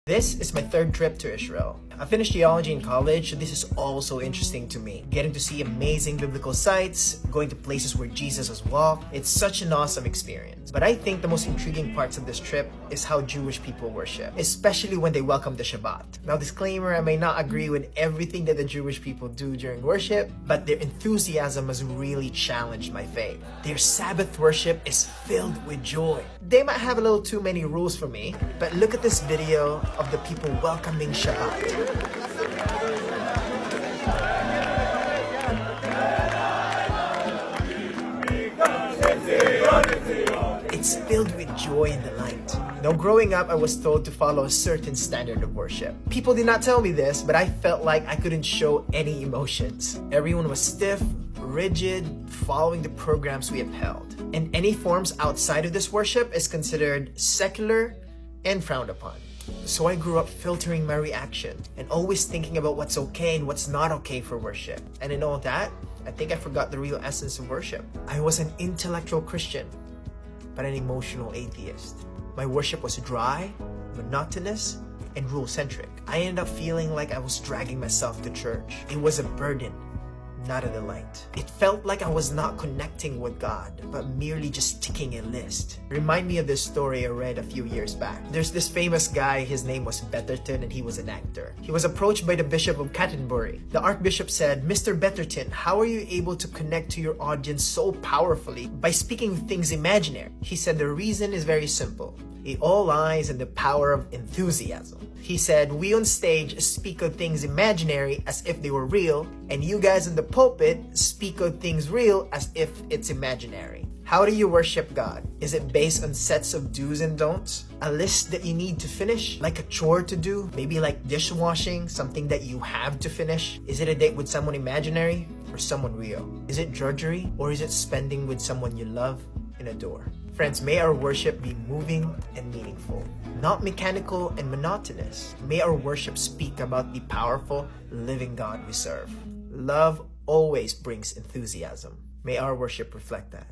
This is my third trip to Israel. I finished theology in college, so this is also interesting to me. Getting to see amazing biblical sites, going to places where Jesus has walked, it's such an awesome experience. But I think the most intriguing parts of this trip is how Jewish people worship, especially when they welcome the Shabbat. Now, disclaimer, I may not agree with everything that the Jewish people do during worship, but their enthusiasm has really challenged my faith. Their Sabbath worship is filled with joy. They might have a little too many rules for me, but look at this video of the people welcoming Shabbat. It's filled with joy and delight. Now, growing up, I was told to follow a certain standard of worship. People did not tell me this, but I felt like I couldn't show any emotions. Everyone was stiff, rigid, following the programs we upheld. And any forms outside of this worship is considered secular and frowned upon. So I grew up filtering my reaction and always thinking about what's okay and what's not okay for worship. And in all that, I think I forgot the real essence of worship. I was an intellectual Christian, but an emotional atheist. My worship was dry, monotonous, and rule-centric. I ended up feeling like I was dragging myself to church. It was a burden, not a delight. It felt like I was not connecting with God, but merely just ticking a list. Remind me of this story I read a few years back. There's this famous guy, his name was Betterton, and he was an actor. He was approached by the Bishop of Canterbury. The Archbishop said, "Mr. Betterton, how are you able to connect to your audience so powerfully by speaking of things imaginary?" He said the reason is very simple. It all lies in the power of enthusiasm. He said, "We on stage speak of things imaginary as if they were real, and you guys in the pulpit speak of things real as if it's imaginary." How do you worship God? Is it based on sets of do's and don'ts? A list that you need to finish? Like a chore to do? Maybe like dishwashing, something that you have to finish? Is it a date with someone imaginary or someone real? Is it drudgery or is it spending with someone you love and adore? Friends, may our worship be moving and meaningful, not mechanical and monotonous. May our worship speak about the powerful, living God we serve. Love always brings enthusiasm. May our worship reflect that.